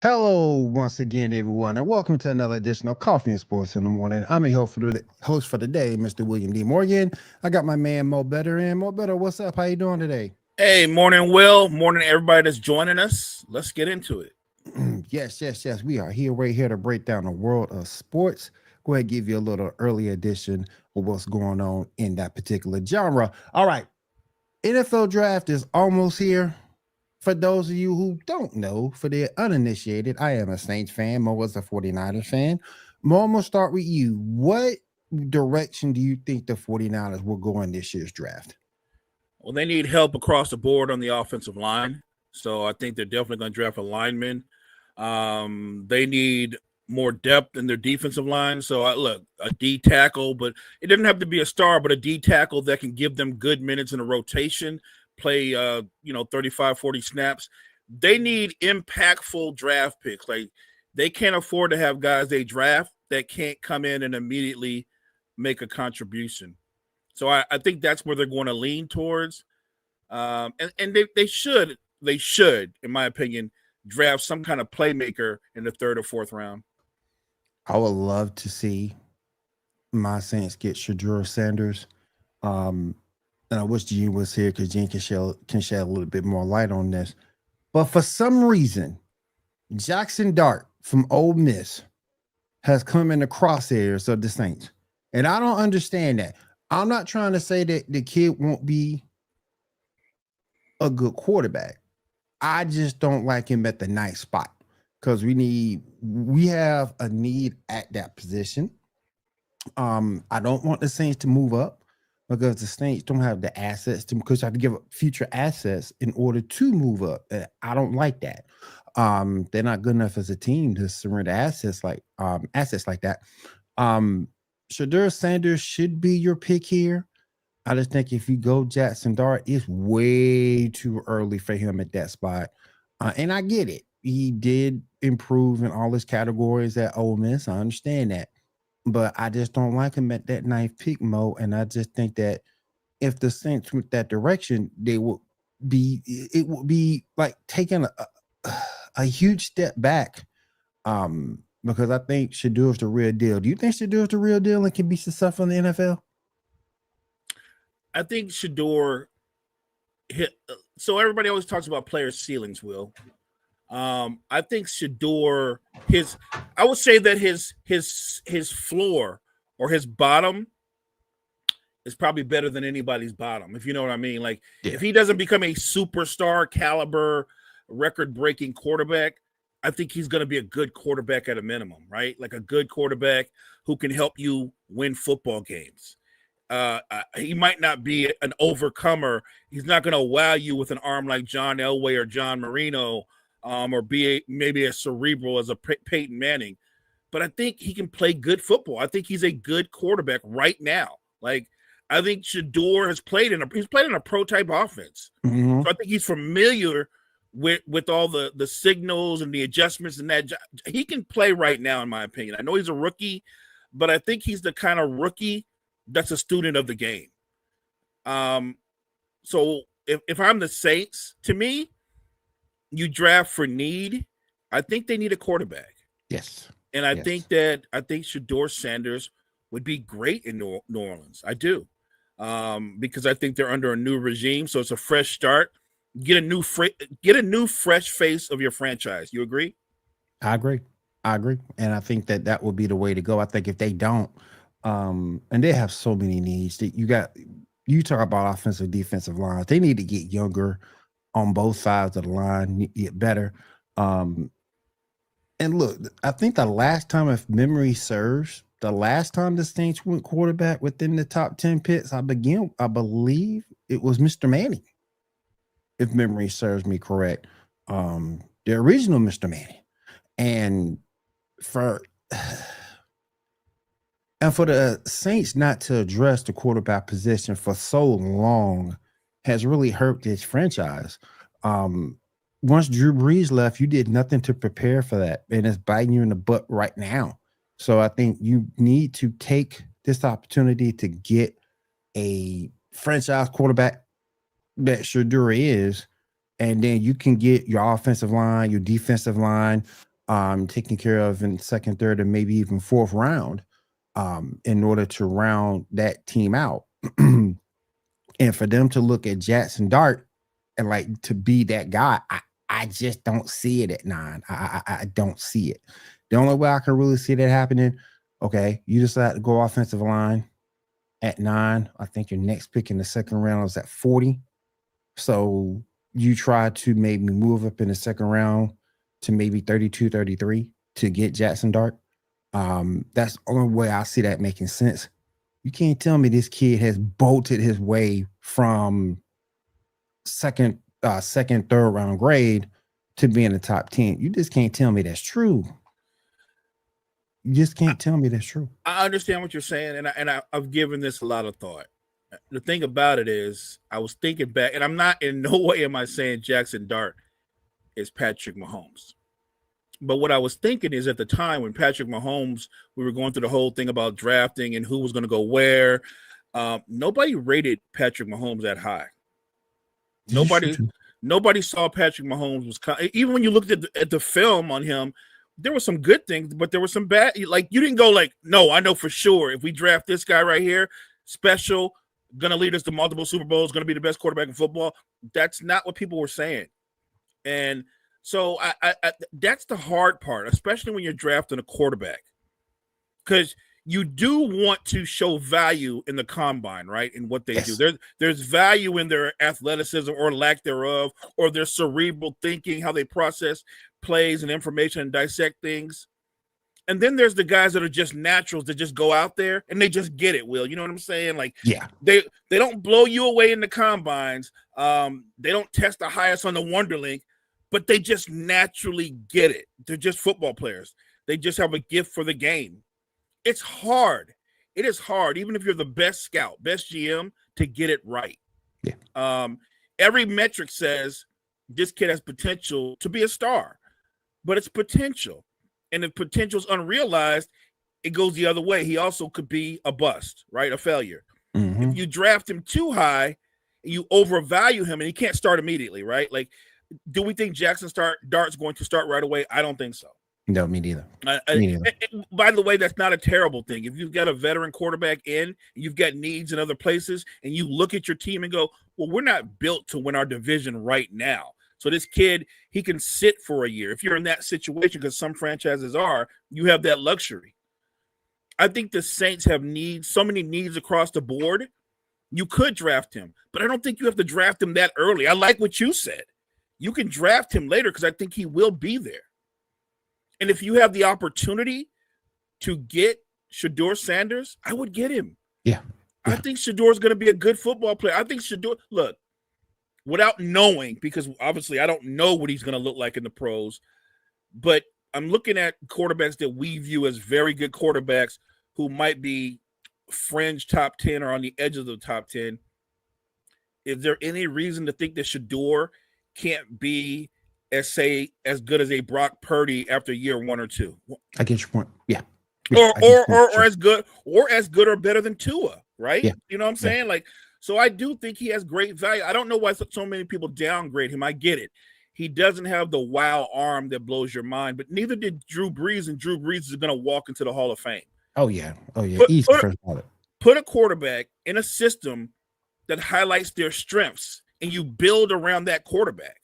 Hello, once again, everyone, and welcome to another edition of Coffee and Sports in the Morning. I'm your host for the day, Mr. William D. Morgan. I got my man Mo Better in. Mo Better, what's up? How you doing today? Hey, morning, Will. Morning, everybody that's joining us. Let's get into it. Yes. We are here, right here to break down the world of sports. Go ahead, give you a little early edition of what's going on in that particular genre. All right, NFL draft is almost here. For those of you who don't know, for the uninitiated, I am a Saints fan. Mo was a 49ers fan. Mo, I'm going to start with you. What direction do you think the 49ers will go in this year's draft? Well, they need help across the board on the offensive line. So I think they're definitely going to draft a lineman. They need more depth in their defensive line. So look, a D tackle, but it doesn't have to be a star, but a D tackle that can give them good minutes in a rotation, play 35, 40 snaps. They need impactful draft picks. Like they can't afford to have guys they draft that can't come in and immediately make a contribution. So I think that's where they're going to lean towards. And they should, in my opinion, draft some kind of playmaker in the third or fourth round. I would love to see my Saints get Shedeur Sanders. Um, and I wish Gene was here because Gene can shed a little bit more light on this. But for some reason, Jackson Dart from Ole Miss has come in the crosshairs of the Saints. And I don't understand that. I'm not trying to say that the kid won't be a good quarterback. I just don't like him at the ninth spot because we have a need at that position. I don't want the Saints to move up because the Saints don't have the assets to because I have to give up future assets in order to move up. I don't like that. They're not good enough as a team to surrender assets like that. Um, Shedeur Sanders should be your pick here. I just think if you go Jackson Dart, it's way too early for him at that spot. And I get it. He did improve in all his categories at Ole Miss. I understand that. But I just don't like him at that ninth pick, Mo. And I just think that if the Saints went that direction, it would be like taking a huge step back. Because I think Shadeur's the real deal. Do you think Shadeur's the real deal and can be successful in the NFL? I think Shedeur hit. So everybody always talks about player ceilings. Will I think Shedeur I would say that his floor or his bottom is probably better than anybody's bottom, if you know what I mean. Like Yeah. if he doesn't become a superstar caliber, record breaking quarterback, I think he's going to be a good quarterback at a minimum, right? Like a good quarterback who can help you win football games. He might not be an overcomer. He's not going to wow you with an arm like John Elway or John Marino, or maybe as cerebral as a Peyton Manning. But I think he can play good football. I think he's a good quarterback right now. Like I think Shedeur he's played in a pro type offense, Mm-hmm. so I think he's familiar with all the signals and the adjustments and that he can play right now. In my opinion, I know he's a rookie, but I think he's the kind of rookie that's a student of the game. Um, so if I'm the Saints, to me, you draft for need. I think they need a quarterback. Yes. And I Yes. think Shedeur Sanders would be great in New Orleans. I do, because I think they're under a new regime, so it's a fresh start. Get a new fresh face of your franchise. You agree? I agree. I agree. And I think that that will be the way to go. I think if they don't, and they have so many needs that you talk about offensive, defensive lines, they need to get younger on both sides of the line, get better. Um, and look, I think the last time, if memory serves, the last time the Saints went quarterback within the top 10 picks, I believe it was Mr. Manning, if memory serves me correct. The original Mr. Manning. And for and for the Saints not to address the quarterback position for so long has really hurt this franchise. Um, Once Drew Brees left, you did nothing to prepare for that, and it's biting you in the butt right now. So I think you need to take this opportunity to get a franchise quarterback that Shadura is, and then you can get your offensive line, your defensive line. taken care of in second, third, and maybe even fourth round, in order to round that team out. And for them to look at Jackson Dart and like to be that guy, I just don't see it at 9. I don't see it. The only way I can really see that happening, okay, you decide to go offensive line at 9. I think your next pick in the second round is at 40. So you try to maybe move up in the second round to maybe 32, 33 to get Jackson Dart. That's the only way I see that making sense. You can't tell me this kid has bolted his way from second, third round grade to being a top 10. You just can't tell me that's true. You just can't tell me that's true. I understand what you're saying, and I've given this a lot of thought. The thing about it is, I was thinking back, and I'm not in no way am I saying Jackson Dart is Patrick Mahomes. But what I was thinking is at the time when Patrick Mahomes, we were going through the whole thing about drafting and who was going to go where. Nobody rated Patrick Mahomes that high. Nobody saw Patrick Mahomes was even when you looked at the film on him, there were some good things, but there were some bad. Like you didn't go like, no, I know for sure if we draft this guy right here, special, gonna lead us to multiple Super Bowls, gonna be the best quarterback in football. That's not what people were saying, and so I that's the hard part, especially when you're drafting a quarterback, because you do want to show value in the combine, right? In what they do. There's value in their athleticism or lack thereof, or their cerebral thinking, how they process plays and information and dissect things. And then there's the guys that are just naturals that just go out there and they just get it, Will. You know what I'm saying? Like, yeah, they don't blow you away in the combines. They don't test the highest on the Wonderlink, but they just naturally get it. They're just football players. They just have a gift for the game. It's hard. It is hard, even if you're the best scout, best GM, to get it right. Yeah. Every metric says this kid has potential to be a star, but it's potential. And if potential is unrealized, it goes the other way. He also could be a bust, right? A failure. Mm-hmm. If you draft him too high, you overvalue him, and he can't start immediately, right? Like, do we think Jackson Dart's going to start right away? I don't think so. No, me neither. By the way, that's not a terrible thing. If you've got a veteran quarterback in, you've got needs in other places, and you look at your team and go, well, we're not built to win our division right now. So this kid, he can sit for a year. If you're in that situation, because some franchises are, you have that luxury. I think the Saints have needs, so many needs across the board. You could draft him, but I don't think you have to draft him that early. I like what you said. You can draft him later because I think he will be there. And if you have the opportunity to get Shedeur Sanders, I would get him. Yeah. I think Shedeur is going to be a good football player. I think Shedeur, look, without knowing, because obviously I don't know what he's going to look like in the pros, but I'm looking at quarterbacks that we view as very good quarterbacks who might be fringe top 10 or on the edge of the top 10. Is there any reason to think that Shedeur can't be as good as a Brock Purdy after year 1 or 2? I get your point. Yeah. Or as good or better than Tua, right? Yeah. You know what I'm saying? Like, so I do think he has great value. I don't know why so many people downgrade him. I get it. He doesn't have the wow arm that blows your mind, but neither did Drew Brees, and Drew Brees is going to walk into the Hall of Fame. Oh, yeah. Put a quarterback in a system that highlights their strengths, and you build around that quarterback.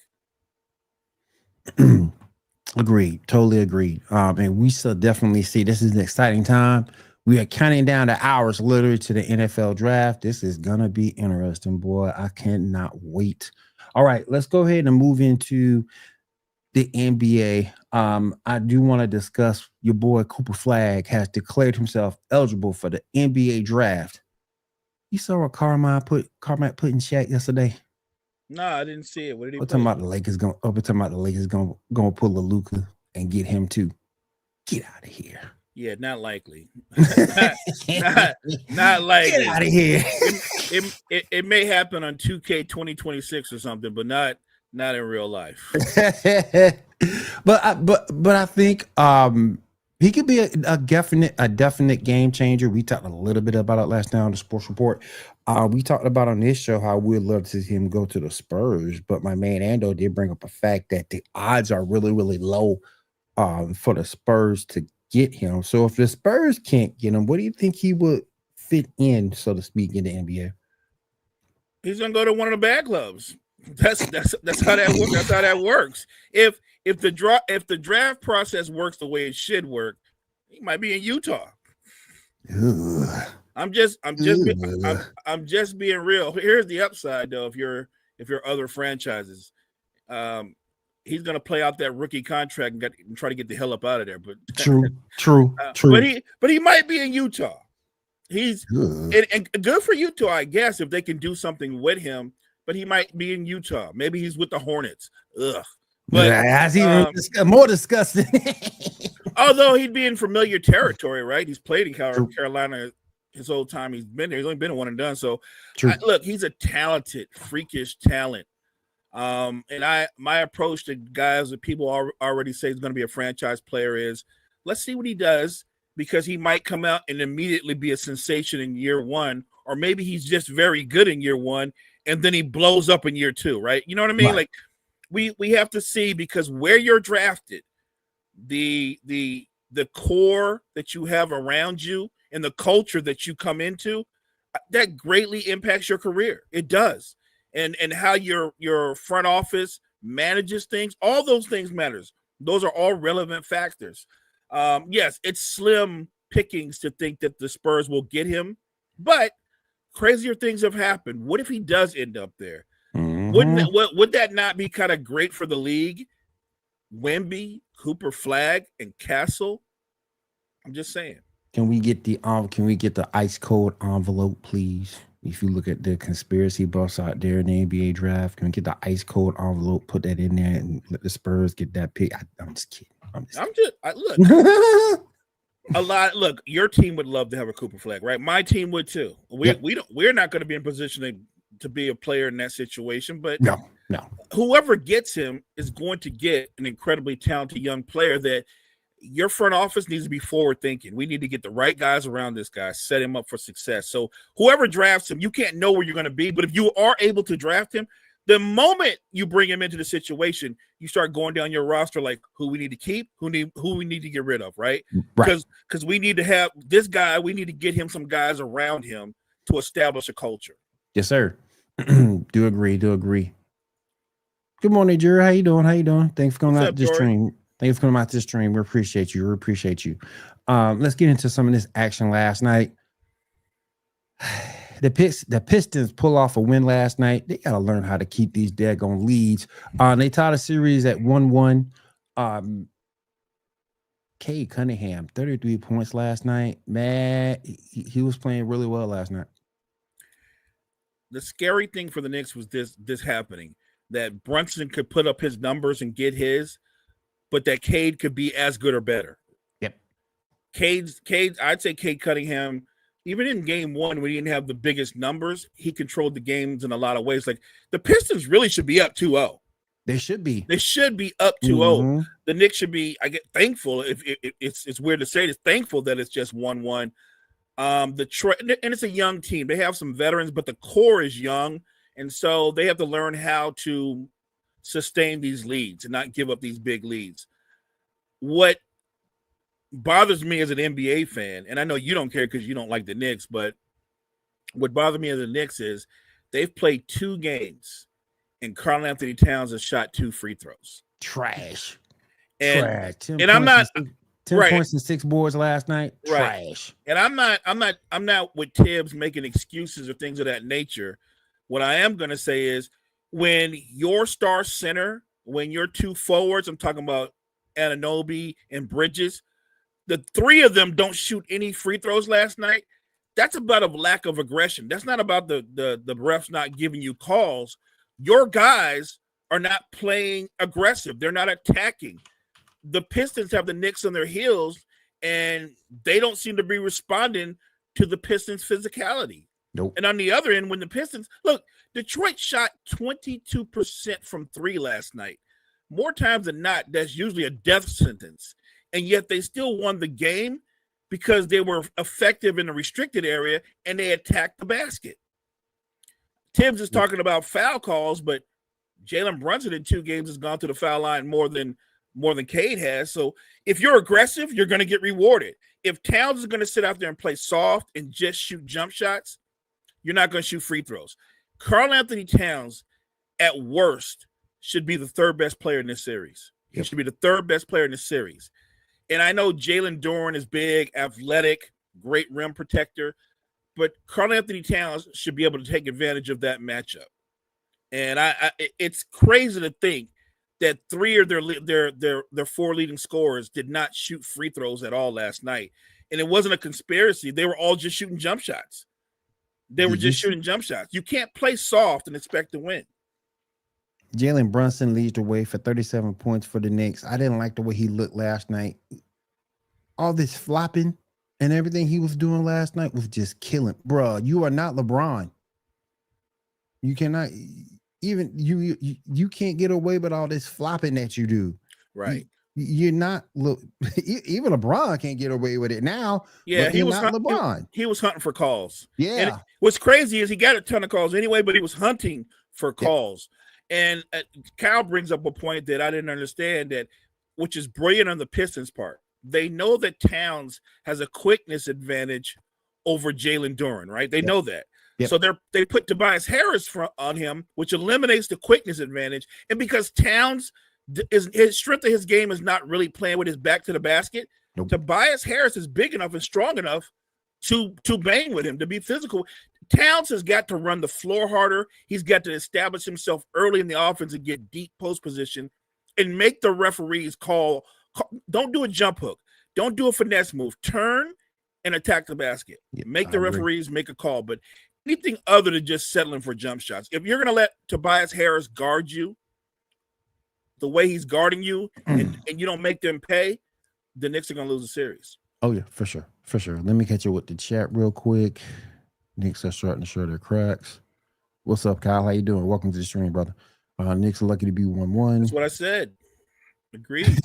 Agreed. Totally agreed. And we still definitely see this is an exciting time. We are counting down the hours literally to the NFL draft. This is going to be interesting, boy. I cannot wait. All right, let's go ahead and move into the NBA. I do want to discuss your boy Cooper Flagg has declared himself eligible for the NBA draft. You saw what Carmine put in chat yesterday? No, I didn't see it. What did he put? Talking about the Lakers going to pull a Luka and get him too. Get out of here. Yeah, not likely. not likely. Get out of here. It may happen on 2K 2026 or something, but not in real life. but I think he could be a definite game changer. We talked a little bit about it last night on the Sports Report. We talked about on this show how we'd love to see him go to the Spurs, but my man Ando did bring up a fact that the odds are really, really low for the Spurs to get him. So if the Spurs can't get him, what do you think he would fit in, so to speak, in the NBA? He's gonna go to one of the bad clubs. That's how that works. That's how that works. If the draft process works the way it should work, he might be in Utah. Ugh. I'm just being real. Here's the upside though. If you're other franchises, he's gonna play out that rookie contract and try to get the hell up out of there. But true. But he might be in Utah. He's and good for Utah, I guess, if they can do something with him. But he might be in Utah. Maybe he's with the Hornets. Ugh. But that's even more disgusting. Although he'd be in familiar territory, right? He's played in Carolina his whole time he's been there. He's only been a one and done. So look, he's a talented, freakish talent. And my approach to guys that people already say is going to be a franchise player is let's see what he does, because he might come out and immediately be a sensation in year one, or maybe he's just very good in year one and then he blows up in year two, right? You know what I mean? Right. Like we have to see, because where you're drafted, the core that you have around you and the culture that you come into, that greatly impacts your career. It does. And how your front office manages things, all those things matters. Those are all relevant factors. Yes, it's slim pickings to think that the Spurs will get him, but crazier things have happened. What if he does end up there? Mm-hmm. Would that not be kind of great for the league? Wemby, Cooper Flag, and Castle. I'm just saying. Can we get the ice cold envelope, please? If you look at the conspiracy buffs out there in the NBA draft, can we get the ice cold envelope? Put that in there and let the Spurs get that pick. I'm just kidding. Look. Look, your team would love to have a Cooper Flag, right? My team would too. We're not going to be in position to be a player in that situation, but no. Whoever gets him is going to get an incredibly talented young player that your front office needs to be forward thinking. We need to get the right guys around this guy, set him up for success. So whoever drafts him, you can't know where you're going to be, but if you are able to draft him, the moment you bring him into the situation, you start going down your roster like who we need to keep, who we need to get rid of, right? Because we need to have this guy, we need to get him some guys around him to establish a culture. Yes, sir. Do agree. Good morning, Jerry. How you doing? Thanks for coming out this stream. We appreciate you. Let's get into some of this action last night. The Pistons pull off a win last night. They got to learn how to keep these daggone leads. They tied a series at 1-1. Cade Cunningham, 33 points last night. Man, he was playing really well last night. The scary thing for the Knicks was this happening, that Brunson could put up his numbers and get his, but that Cade could be as good or better. Yep. I'd say Cade Cunningham, even in game one, when he didn't have the biggest numbers, he controlled the games in a lot of ways. Like the Pistons really should be up 2-0. They should be. Up 2-0. Mm-hmm. The Knicks should be, I get thankful. If it's weird to say this, thankful that it's just 1-1. Detroit, and it's a young team. They have some veterans, but the core is young, and so they have to learn how to sustain these leads and not give up these big leads. What bothers me as an NBA fan, and I know you don't care because you don't like the Knicks, but what bothers me as the Knicks is they've played 2 games and Karl-Anthony Towns has shot 2 free throws. Trash. And I'm not 10 points and 6 boards last night. Trash. And I'm not with Tibbs making excuses or things of that nature. What I am going to say is when your star center, when your 2 forwards, I'm talking about Anunoby and Bridges, the 3 of them don't shoot any free throws last night. That's about a lack of aggression. That's not about the refs not giving you calls. Your guys are not playing aggressive. They're not attacking. The Pistons have the Knicks on their heels, and they don't seem to be responding to the Pistons' physicality. Nope. And on the other end, when the Pistons – look, Detroit shot 22% from 3 last night. More times than not, that's usually a death sentence. And yet they still won the game because they were effective in the restricted area and they attacked the basket. Tibbs is talking about foul calls, but Jalen Brunson in 2 games has gone to the foul line more than more than Cade has. So if you're aggressive, you're going to get rewarded. If Towns is going to sit out there and play soft and just shoot jump shots, you're not going to shoot free throws. Karl-Anthony Towns, at worst, should be the third best player in this series. He should be the third best player in this series. And I know Jalen Duren is big, athletic, great rim protector, but Karl-Anthony Towns should be able to take advantage of that matchup. And it's crazy to think that three of their four leading scorers did not shoot free throws at all last night. And it wasn't a conspiracy. They were all just shooting jump shots. They were just shooting jump shots. You can't play soft and expect to win. Jalen Brunson leads the way for 37 points for the Knicks. I didn't like the way he looked last night. All this flopping and everything he was doing last night was just killing. Bruh, you are not LeBron. You cannot even you can't get away with all this flopping that you do. Right. You're not even LeBron can't get away with it now. Yeah, he was not LeBron. He was hunting for calls. Yeah. And what's crazy is he got a ton of calls anyway, but he was hunting for calls. And Kyle brings up a point that I didn't understand, which is brilliant on the Pistons' part. They know that Towns has a quickness advantage over Jalen Duren, right? They know that. Yep. So they put Tobias Harris on him, which eliminates the quickness advantage. And because Towns his strength of his game is not really playing with his back to the basket, nope. Tobias Harris is big enough and strong enough to bang with him, to be physical. Towns has got to run the floor harder. He's got to establish himself early in the offense and get deep post position and make the referees call. Don't do a jump hook. Don't do a finesse move. Turn and attack the basket. Make the referees make a call. But anything other than just settling for jump shots. If you're going to let Tobias Harris guard you the way he's guarding you and you don't make them pay, the Knicks are going to lose the series. Oh, yeah, for sure. For sure. Let me catch you with the chat real quick. Knicks are starting to show their cracks. What's up, Kyle? How you doing? Welcome to the stream, brother. Knicks are lucky to be 1-1. That's what I said. Agreed.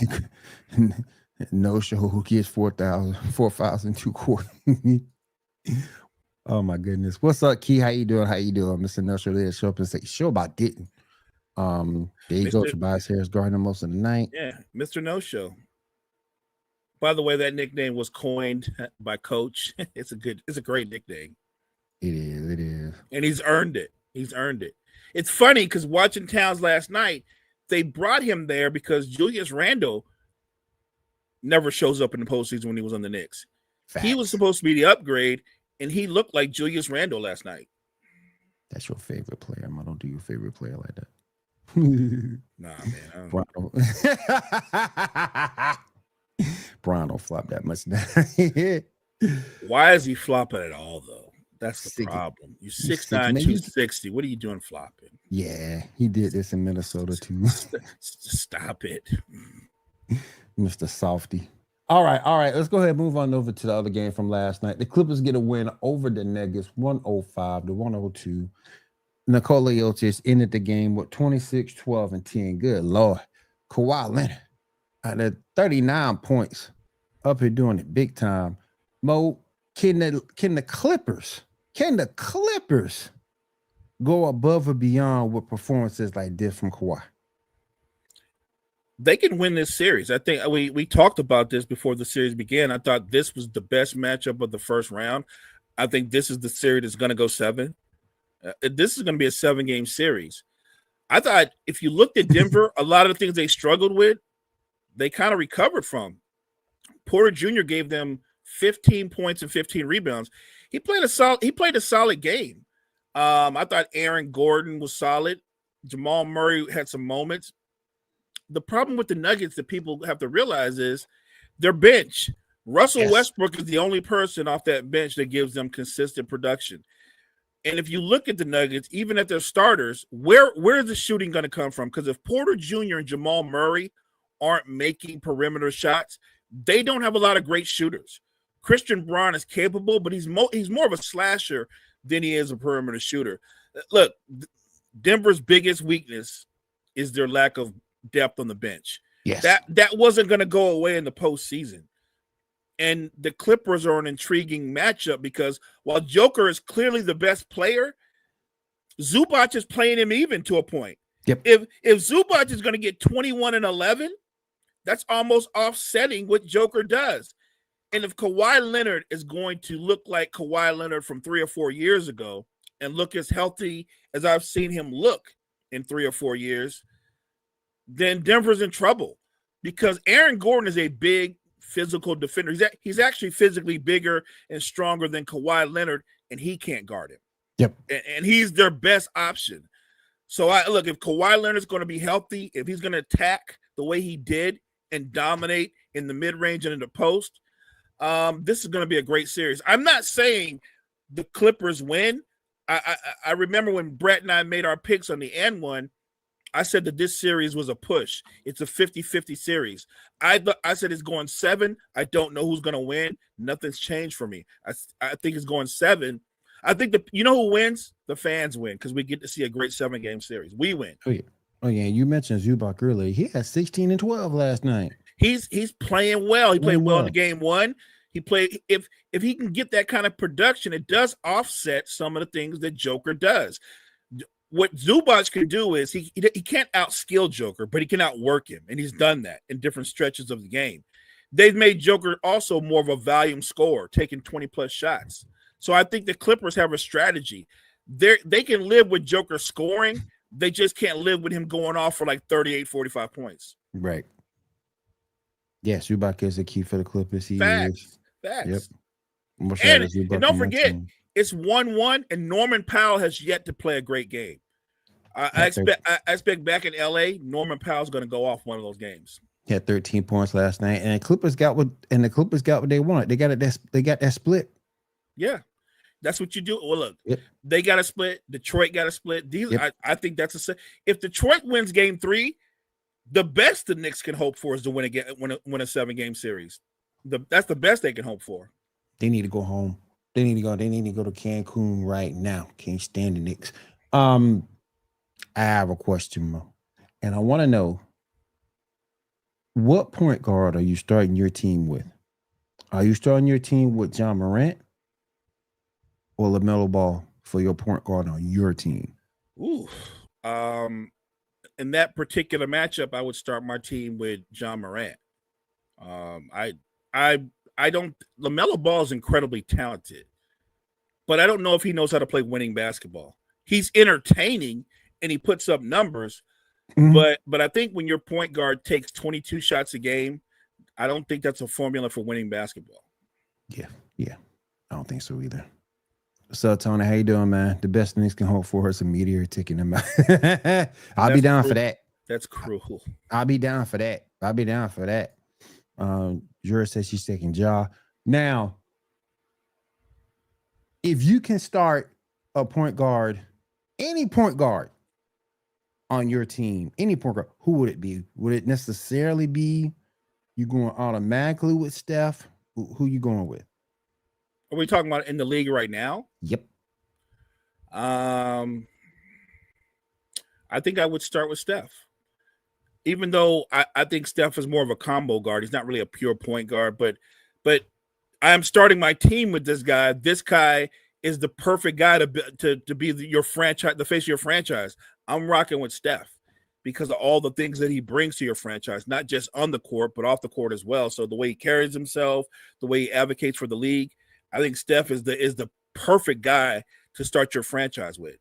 No show who gets 4,000 2 quarters. Oh my goodness. What's up, Key? How you doing? Mr. No Show there. Show up and say show about didn't. There you go. Tobias Harris guarding most of the night. Yeah, Mr. No Show. By the way, that nickname was coined by Coach. It's a great nickname. It is. And he's earned it. It's funny because watching Towns last night, they brought him there because Julius Randle never shows up in the postseason when he was on the Knicks. Facts. He was supposed to be the upgrade, and he looked like Julius Randle last night. That's your favorite player. I don't do your favorite player like that. Nah, man. Brian don't flop that much now. Why is he flopping at all, though? That's the problem. You're 6'9", 260. What are you doing flopping? Yeah, he did this in Minnesota too. Stop it. Mr. Softy. All right. Let's go ahead and move on over to the other game from last night. The Clippers get a win over the Nuggets, 105-102. Nikola Jokic ended the game with 26, 12, and 10. Good Lord. Kawhi Leonard at 39 points up here doing it big time. Mo, can the Clippers go above or beyond with performances like this from Kawhi? They can win this series. I think we talked about this before the series began. I thought this was the best matchup of the first round. I think this is the series that's going to go 7. This is going to be a 7-game series. I thought if you looked at Denver, a lot of the things they struggled with, they kind of recovered from. Porter Jr. gave them 15 points and 15 rebounds. He played a solid game. I thought Aaron Gordon was solid. Jamal Murray had some moments. The problem with the Nuggets that people have to realize is their bench. Russell Westbrook is the only person off that bench that gives them consistent production. And if you look at the Nuggets, even at their starters, where is the shooting going to come from? Because if Porter Jr. and Jamal Murray aren't making perimeter shots, they don't have a lot of great shooters. Christian Braun is capable, but he's more of a slasher than he is a perimeter shooter. Look, Denver's biggest weakness is their lack of depth on the bench. Yes. That wasn't going to go away in the postseason. And the Clippers are an intriguing matchup because while Joker is clearly the best player, Zubac is playing him even to a point. Yep. If Zubac is going to get 21 and 11, That's almost offsetting what Joker does. And if Kawhi Leonard is going to look like Kawhi Leonard from 3 or 4 years ago and look as healthy as I've seen him look in 3 or 4 years, then Denver's in trouble because Aaron Gordon is a big physical defender. He's actually physically bigger and stronger than Kawhi Leonard, and he can't guard him. Yep. And he's their best option. So look, if Kawhi Leonard's going to be healthy, if he's going to attack the way he did and dominate in the mid-range and in the post, this is going to be a great series. I'm not saying the Clippers win. I remember when Brett and I made our picks on the end one, I said that this series was a push. It's a 50-50 series. I said it's going 7. I don't know who's going to win. Nothing's changed for me. I think it's going 7. I think you know who wins? The fans win because we get to see a great 7-game series. We win. Oh yeah. You mentioned Zubac earlier. He had 16 and 12 last night. He's playing well. He played well in the game 1. He played if he can get that kind of production, it does offset some of the things that Joker does. What Zubac can do is he can't outskill Joker, but he can outwork him, and he's done that in different stretches of the game. They've made Joker also more of a volume scorer, taking 20-plus shots. So I think the Clippers have a strategy. They can live with Joker scoring. They just can't live with him going off for like 38, 45 points. Right. Yes, Zubac is the key for the Clippers. Facts. Yep. And don't forget, it's 1-1, and Norman Powell has yet to play a great game. I expect back in LA, Norman Powell's going to go off one of those games. He had 13 points last night, and the Clippers got what they wanted. They got that split. Yeah, that's what you do. Well, look, yep. They got a split. Detroit got a split. I think that's if Detroit wins Game 3, the best the Knicks can hope for is to win a 7-game series. That's the best they can hope for. They need to go home. They need to go to Cancun right now. Can't stand the Knicks. I have a question, Mo, and I want to know, what point guard are you starting your team with? Are you starting your team with Ja Morant or LaMelo Ball for your point guard on your team? Ooh. In that particular matchup, I would start my team with Ja Morant. I don't. LaMelo Ball is incredibly talented, but I don't know if he knows how to play winning basketball. He's entertaining and he puts up numbers, but I think when your point guard takes 22 shots a game, I don't think that's a formula for winning basketball. Yeah, I don't think so either. What's up, Tony? How you doing, man? The best things can hope for is a meteor ticking them out. I'll be down for that. That's cruel. I'll be down for that. Jura says she's taking Ja. Now, if you can start a point guard, any point guard on your team, any point guard, who would it be? Would it necessarily be you going automatically with Steph? Who you going with? Are we talking about in the league right now? Yep. I think I would start with Steph. Even though I think Steph is more of a combo guard. He's not really a pure point guard, but I'm starting my team with this guy. This guy is the perfect guy to be your franchise, the face of your franchise. I'm rocking with Steph because of all the things that he brings to your franchise, not just on the court, but off the court as well. So the way he carries himself, the way he advocates for the league, I think Steph is the perfect guy to start your franchise with.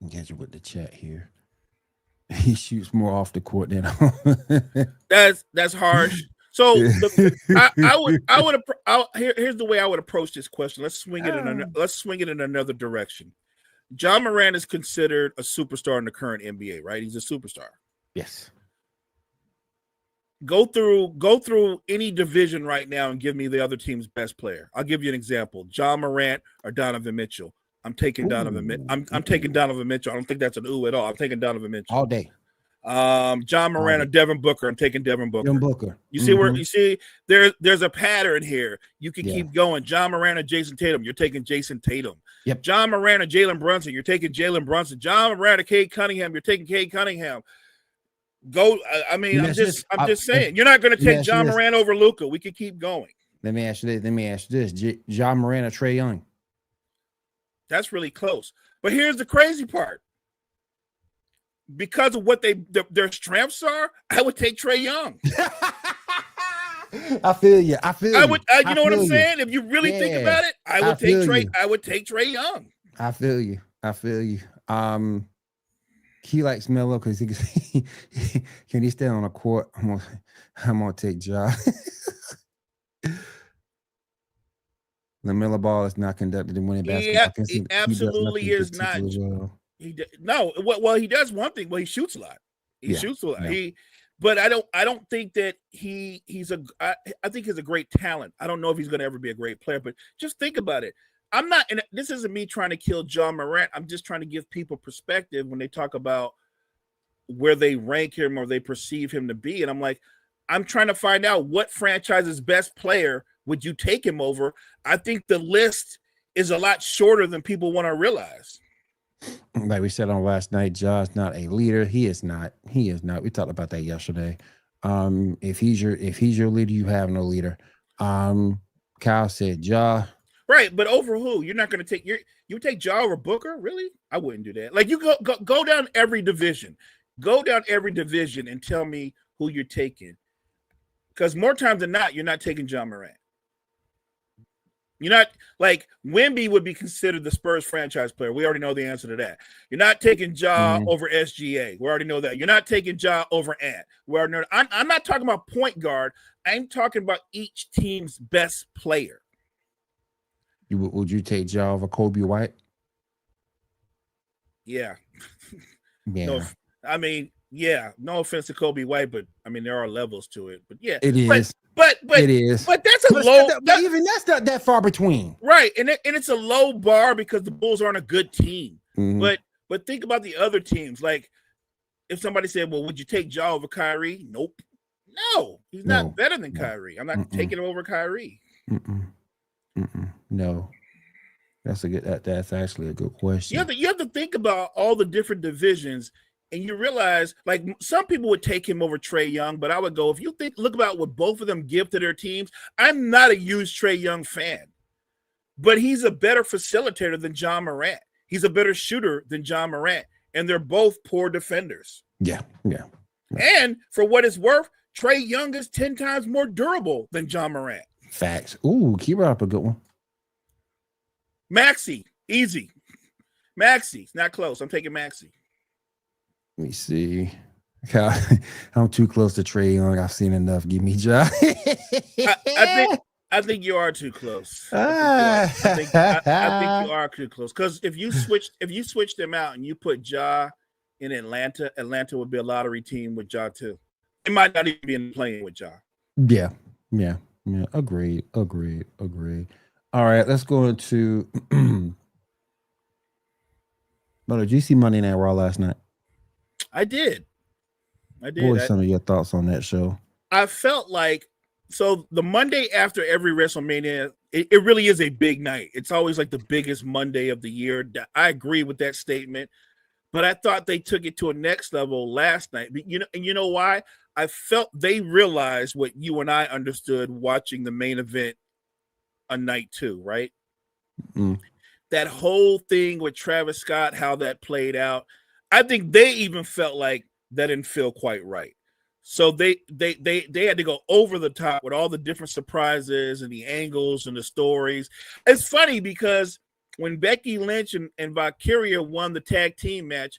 Get you with the chat here. He shoots more off the court than that's harsh. So here's the way I would approach this question. Let's swing it in another direction. Ja Morant is considered a superstar in the current NBA, right? He's a superstar. Yes. Go through any division right now and give me the other team's best player. I'll give you an example. Ja Morant or Donovan Mitchell. I'm taking Donovan. I'm taking Donovan Mitchell. I don't think that's an ooh at all. I'm taking Donovan Mitchell all day. Ja Morant or Devin Booker. I'm taking Devin Booker. You see where there's a pattern here. You can keep going. Ja Morant or Jason Tatum. You're taking Jason Tatum. Yep. Ja Morant or Jalen Brunson. You're taking Jalen Brunson. Ja Morant or Cade Cunningham. You're taking Cade Cunningham. Go. I'm just saying. You're not going to take Ja Morant over Luka. We can keep going. Let me ask you this. Ja Morant or Trae Young. That's really close. But here's the crazy part. because of what their strengths are, I would take Trae Young. I feel you. I feel I you. would, you know what I'm saying? If you really think about it, I would take Trae. I would take Trae Young. I feel you. I feel you. He likes Melo because he can he stay on the court? I'm gonna take Ja. The Miller Ball is not conducted in winning basketball. He absolutely is not. Well. Well, he does one thing. Well, he shoots a lot. He shoots a lot. Yeah. But I don't think that I think he's a great talent. I don't know if he's going to ever be a great player, but just think about it. I'm not, and this isn't me trying to kill Ja Morant. I'm just trying to give people perspective when they talk about where they rank him or they perceive him to be. And I'm like, I'm trying to find out what franchise's best player would you take him over. I think the list is a lot shorter than people want to realize. Like we said on last night, Ja's not a leader. He is not. We talked about that yesterday. If he's your leader, you have no leader. Kyle said Ja. Right, but over who? You're not going to take you take Ja over Booker? Really? I wouldn't do that. Like you go down every division. Go down every division and tell me who you're taking. Because more times than not, you're not taking Ja Morant. You're not, like, Wemby would be considered the Spurs franchise player. We already know the answer to that. You're not taking Ja over SGA. We already know that. You're not taking Ja over Ant. We already know. I'm not talking about point guard. I'm talking about each team's best player. Would you take Ja over Kobe White? Yeah. Yeah. No offense to Kobe White, but I mean there are levels to it. But yeah, it is. But it is. But that's low. Even that's not that far between. Right, and it's a low bar because the Bulls aren't a good team. Mm-hmm. But think about the other teams. Like if somebody said, "Well, would you take Ja over Kyrie?" Nope. No, he's not better than Kyrie. I'm not taking him over Kyrie. No. That's that's actually a good question. You have to think about all the different divisions, and you realize, like, some people would take him over Trae Young, but I would go, if you look about what both of them give to their teams. I'm not a huge Trae Young fan, but he's a better facilitator than Ja Morant. He's a better shooter than Ja Morant, and they're both poor defenders. Yeah. And for what it's worth, Trae Young is 10 times more durable than Ja Morant. Facts. Ooh, keep up a good one. Maxey, easy. Maxey's not close. I'm taking Maxey. Let me see. I'm too close to Trae Young. I've seen enough. Give me Ja. I think you are too close. I think you are too close. Because if you switch them out and you put Ja in Atlanta would be a lottery team with Ja too. It might not even be playing with Ja. Yeah. Agreed. All right, let's go into. But did you see Monday Night Raw last night? I did. What were some of your thoughts on that show? I felt like, so the Monday after every WrestleMania, it really is a big night. It's always like the biggest Monday of the year. I agree with that statement, but I thought they took it to a next level last night. You know why? I felt they realized what you and I understood watching the main event on night 2, right? That whole thing with Travis Scott, how that played out, I think they even felt like that didn't feel quite right. So they had to go over the top with all the different surprises and the angles and the stories. It's funny because when Becky Lynch and Valkyria won the tag team match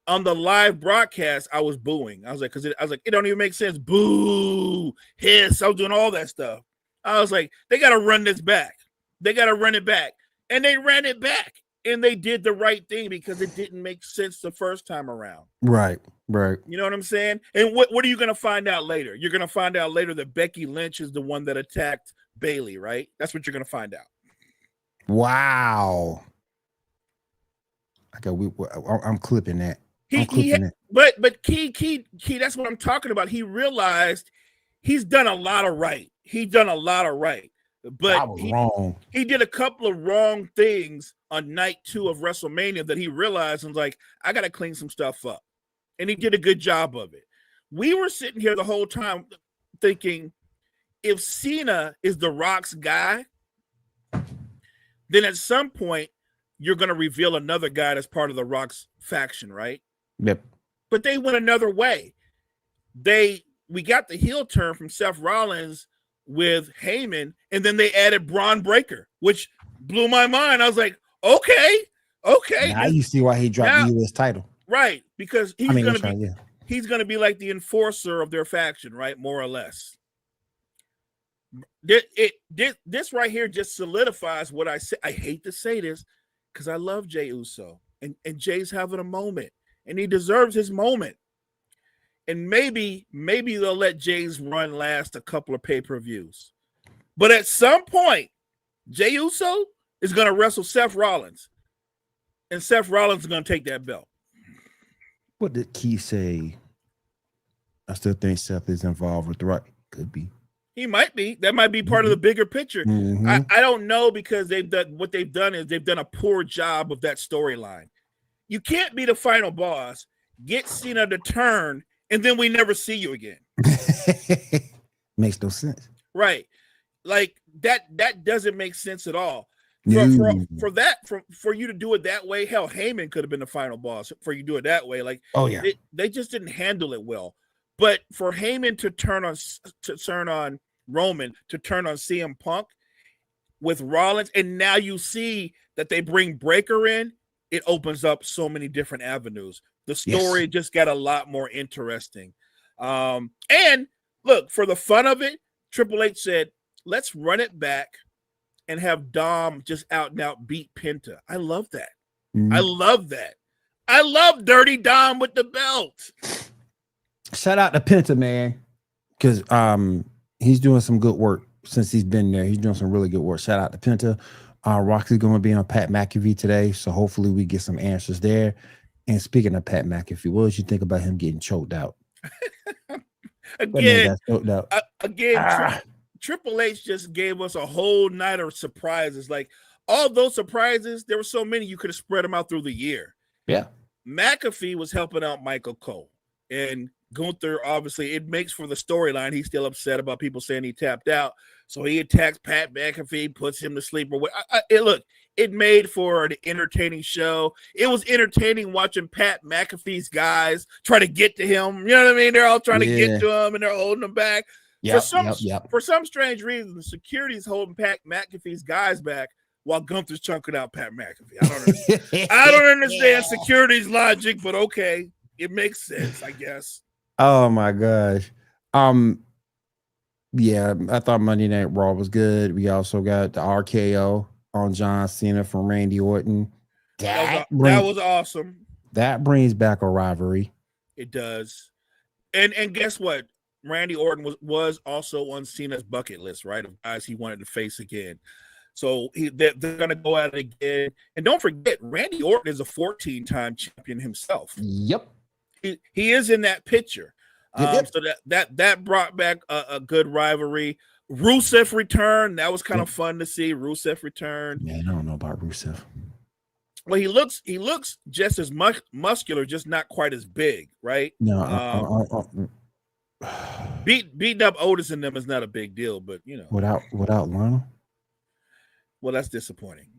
on the live broadcast, I was booing. I was like, it don't even make sense. Boo, hiss. I was doing all that stuff. I was like, they got to run this back. They got to run it back. And they ran it back. And they did the right thing because it didn't make sense the first time around. Right. You know what I'm saying? And what are you going to find out later? You're going to find out later that Becky Lynch is the one that attacked Bayley, right? That's what you're going to find out. Wow. Okay, I'm clipping that. But Key, that's what I'm talking about. He realized he's done a lot of right. But I was wrong. He did a couple of wrong things on night 2 of WrestleMania that he realized and was like, I got to clean some stuff up. And he did a good job of it. We were sitting here the whole time thinking, if Cena is The Rock's guy, then at some point you're going to reveal another guy that's part of The Rock's faction, right? Yep. but they went another way. We got the heel turn from Seth Rollins with Heyman, and then they added Braun Breaker, which blew my mind. I was like, okay. Now you see why he dropped the U.S. title. Right, because he's he's going to be like the enforcer of their faction, right? More or less. This right here just solidifies what I say. I hate to say this because I love Jey Uso, and Jay's having a moment, and he deserves his moment. And maybe they'll let Jay's run last a couple of pay-per-views. But at some point, Jey Uso is going to wrestle Seth Rollins, and Seth Rollins is going to take that belt. What did Keith say? I still think Seth is involved with the Rock. Could be. He might be. That might be part of the bigger picture. Mm-hmm. I don't know, because they've done a poor job of that storyline. You can't be the final boss, get Cena to turn, and then we never see you again. Makes no sense. Right. Like that doesn't make sense at all. For you to do it that way, hell, Heyman could have been the final boss for you to do it that way. Like, oh yeah, they just didn't handle it well. But for Heyman to turn on Roman, to turn on CM Punk with Rollins, and now you see that they bring Breaker in, it opens up so many different avenues. The story just got a lot more interesting. And look, for the fun of it, Triple H said, let's run it back and have Dom just out and out beat Penta. I love that. Mm-hmm. I love that. I love Dirty Dom with the belt. Shout out to Penta, man, because he's doing some good work since he's been there. He's doing some really good work. Shout out to Penta. Roxy's going to be on Pat McAfee today, so hopefully we get some answers there. And speaking of Pat McAfee, what did you think about him getting choked out? Triple H just gave us a whole night of surprises. Like, all those surprises, there were so many, you could have spread them out through the year. Yeah. McAfee was helping out Michael Cole. And Gunther, obviously, it makes for the storyline. He's still upset about people saying he tapped out. So he attacks Pat McAfee, puts him to sleep. Look, it made for an entertaining show. It was entertaining watching Pat McAfee's guys try to get to him. You know what I mean? They're all trying to get to him, and they're holding him back. For some strange reason, the security's holding Pat McAfee's guys back while Gunther's chunking out Pat McAfee. I don't understand security's logic, but okay. It makes sense, I guess. Oh my gosh. Yeah, I thought Monday Night Raw was good. We also got the RKO on John Cena from Randy Orton. That was awesome. That brings back a rivalry. It does. And guess what? Randy Orton was also on Cena's bucket list, right? Of guys he wanted to face again. So they're going to go at it again. And don't forget, Randy Orton is a 14-time champion himself. Yep. He is in that picture. So that brought back a good rivalry. Rusev returned. That was kind of fun to see. Rusev returned. Man, I don't know about Rusev. Well, he looks just as muscular, just not quite as big, right? No, beating up Otis and them is not a big deal, but you know, without Lionel. Well, that's disappointing.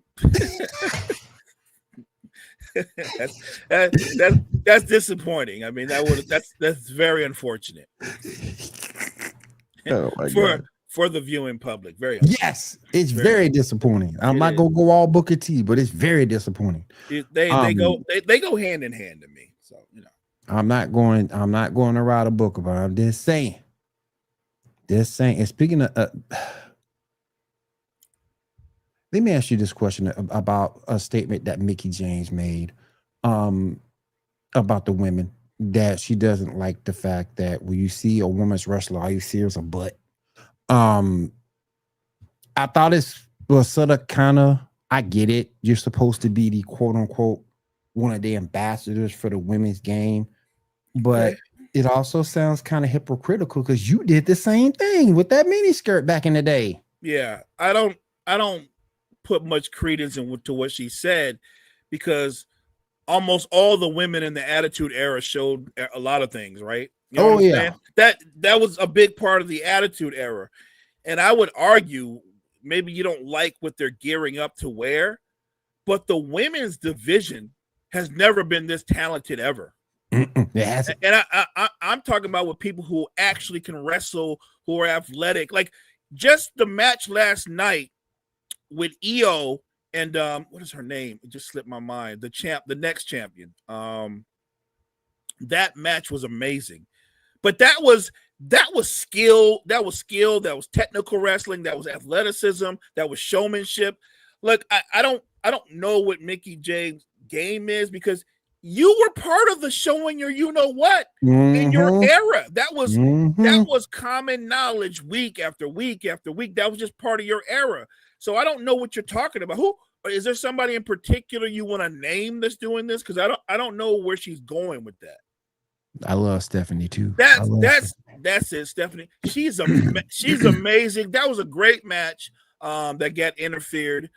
that's disappointing. I mean, that's very unfortunate. Oh my God. For the viewing public. Yes, it's very disappointing. I'm not gonna go all Booker T, but it's very disappointing. They go hand in hand to me. So you know, I'm not going to ride a Booker, but I'm just saying. And speaking of, let me ask you this question about a statement that Mickie James made, about the women, that she doesn't like the fact that when you see a woman's wrestler, all you see is a butt. I thought it was sort of kind of, I get it. You're supposed to be the quote unquote one of the ambassadors for the women's game, but it also sounds kind of hypocritical because you did the same thing with that mini skirt back in the day. Yeah, I don't put much credence into what she said, because almost all the women in the Attitude Era showed a lot of things, right? You know what I'm saying? That was a big part of the Attitude Era. And I would argue, maybe you don't like what they're gearing up to wear, but the women's division has never been this talented ever. It hasn't. And I'm talking about with people who actually can wrestle, who are athletic. Like just the match last night with Io and what is her name? It just slipped my mind. The next champion. That match was amazing. But that was skill, that was technical wrestling, that was athleticism, that was showmanship. Look, I don't know what Mickie James' game is because you were part of the showing your you know what in your era. That was common knowledge week after week after week. That was just part of your era. So I don't know what you're talking about. Who is there somebody in particular you want to name that's doing this? Because I don't know where she's going with that. I love Stephanie too. That's it, Stephanie. She's amazing. That was a great match that got interfered.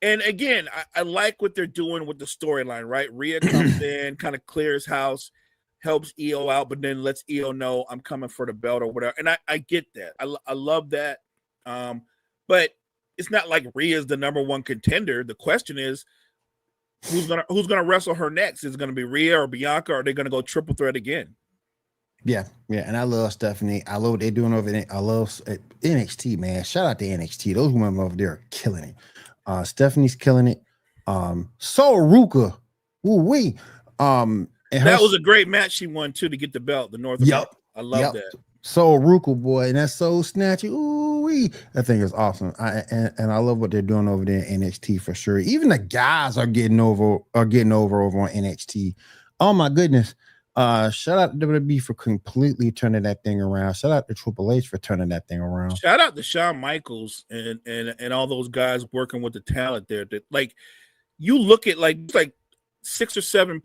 And again, I like what they're doing with the storyline, right? Rhea comes in, kind of clears house, helps Io out, but then lets Io know I'm coming for the belt or whatever. And I get that. I love that. But it's not like Rhea's the number one contender. The question is, who's gonna wrestle her next? Is it gonna be Rhea or Bianca, or are they gonna go triple threat again? Yeah. And I love Stephanie. I love what they're doing over there. I love NXT, man. Shout out to NXT. Those women over there are killing it. Stephanie's killing it. Sol Ruka, ooh-wee. That was a great match she won too to get the belt, the North America. I love that. Sol Ruka, boy, and that Soul Snatcher, ooh-wee. That thing is awesome. And I love what they're doing over there in NXT for sure. Even the guys are getting over on NXT. Oh my goodness. Shout out to WWE for completely turning that thing around. Shout out to Triple H for turning that thing around. Shout out to Shawn Michaels and all those guys working with the talent there. That like you look at like 6 or 7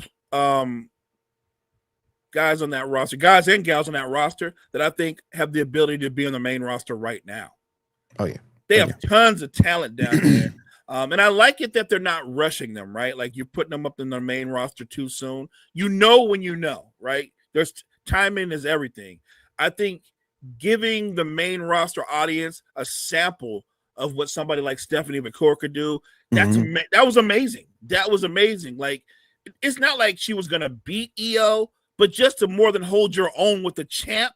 guys on that roster, guys and gals on that roster that I think have the ability to be on the main roster right now. Oh yeah, they have tons of talent down there. And I like it that they're not rushing them, right? Like you're putting them up in their main roster too soon. You know when you know, right? There's timing is everything. I think giving the main roster audience a sample of what somebody like Stephanie McCoy could do, that was amazing. That was amazing. Like it's not like she was gonna beat Io, but just to more than hold your own with the champ,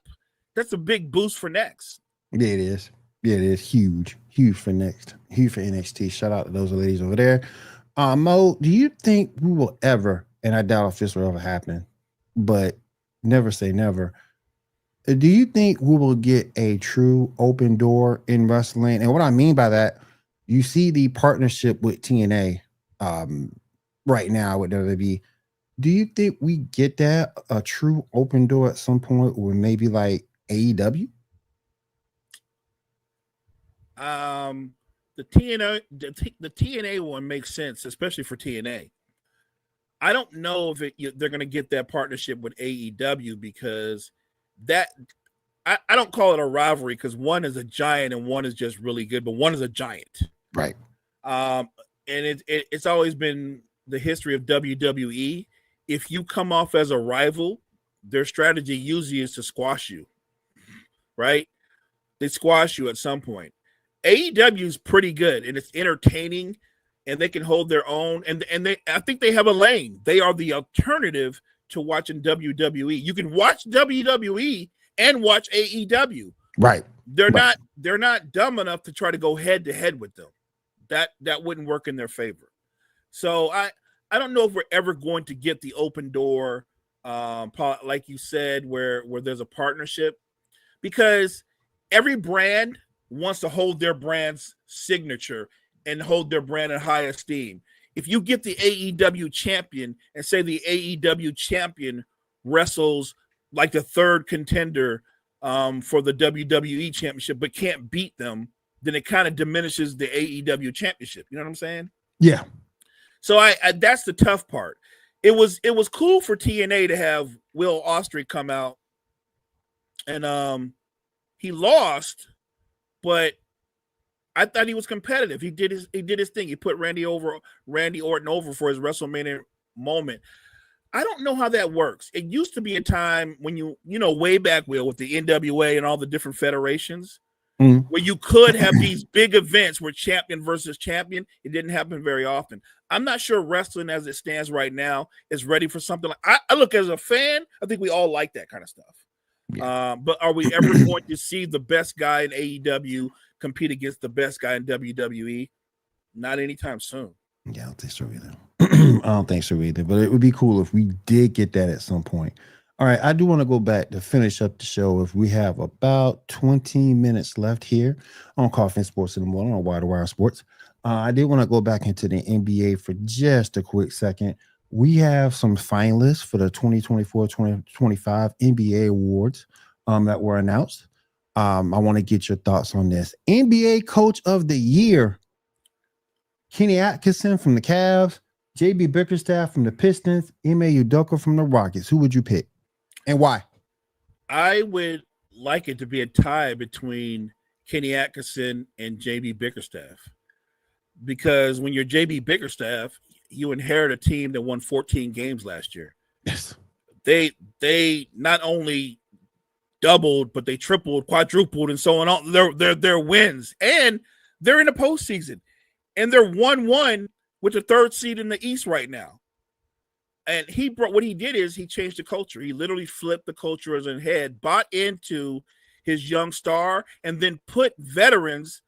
that's a big boost for next. Yeah, it is. Yeah, it is huge for NXT. Shout out to those ladies over there. Mo, do you think we will ever, and I doubt if this will ever happen, but never say never. Do you think we will get a true open door in wrestling? And what I mean by that, you see the partnership with TNA right now with WWE. Do you think we get that a true open door at some point, or maybe like AEW? The TNA one makes sense, especially for TNA. I don't know if they're going to get that partnership with AEW because that I don't call it a rivalry because one is a giant and one is just really good, but one is a giant, right? And it's always been the history of WWE. If you come off as a rival, their strategy usually is to squash you, right? They squash you at some point. AEW is pretty good and it's entertaining and they can hold their own. And I think they have a lane. They are the alternative to watching WWE. You can watch WWE and watch AEW. Right. They're not dumb enough to try to go head to head with them. That wouldn't work in their favor. So I don't know if we're ever going to get the open door, like you said, where there's a partnership, because every brand wants to hold their brand's signature and hold their brand in high esteem. If you get the AEW champion and say the AEW champion wrestles like the third contender for the WWE championship, but can't beat them, then it kind of diminishes the AEW championship. You know what I'm saying? Yeah. So I that's the tough part. It was cool for TNA to have Will Ospreay come out, and he lost, but I thought he was competitive. He did his thing. He put Randy Orton over for his WrestleMania moment. I don't know how that works. It used to be a time when you know way back, Will, with the NWA and all the different federations, where you could have these big events where champion versus champion. It didn't happen very often. I'm not sure wrestling as it stands right now is ready for something like I look as a fan, I think we all like that kind of stuff. Yeah. But are we ever going to see the best guy in AEW compete against the best guy in WWE? Not anytime soon. Yeah, I don't think so either. I don't think so either. But it would be cool if we did get that at some point. All right, I do want to go back to finish up the show. If we have about 20 minutes left here on Coffee and Sports in the Morning on Wide Wire Sports, I did want to go back into the NBA for just a quick second. We have some finalists for the 2024-2025 NBA awards that were announced. I want to get your thoughts on this. NBA Coach of the Year, Kenny Atkinson from the Cavs, JB Bickerstaff from the Pistons, Ime Udoka from the Rockets. Who would you pick and why? I would like it to be a tie between Kenny Atkinson and JB Bickerstaff, because when you're JB Bickerstaff, you inherit a team that won 14 games last year. Yes. They not only doubled, but they tripled, quadrupled, and so on. Their wins, and they're in the postseason, and they're 1-1 with the third seed in the East right now. And what he did is he changed the culture. He literally flipped the culture as in head, bought into his young star, and then put veterans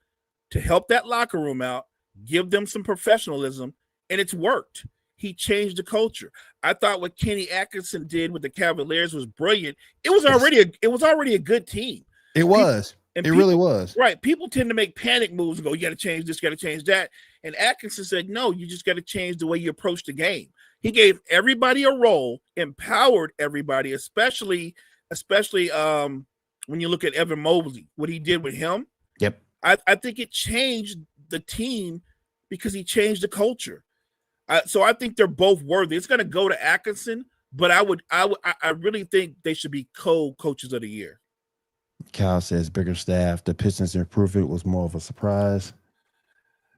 to help that locker room out, give them some professionalism, and it's worked. He changed the culture. I thought what Kenny Atkinson did with the Cavaliers was brilliant. It was already a good team. It was. Really was. Right. People tend to make panic moves and go, you got to change this, got to change that. And Atkinson said, no, you just got to change the way you approach the game. He gave everybody a role, empowered everybody, especially when you look at Evan Mobley, what he did with him. Yep. I think it changed the team because he changed the culture. So I think they're both worthy. It's going to go to Atkinson, but I really think they should be co-coaches of the year. Kyle says Bickerstaff, the Pistons improvement was more of a surprise.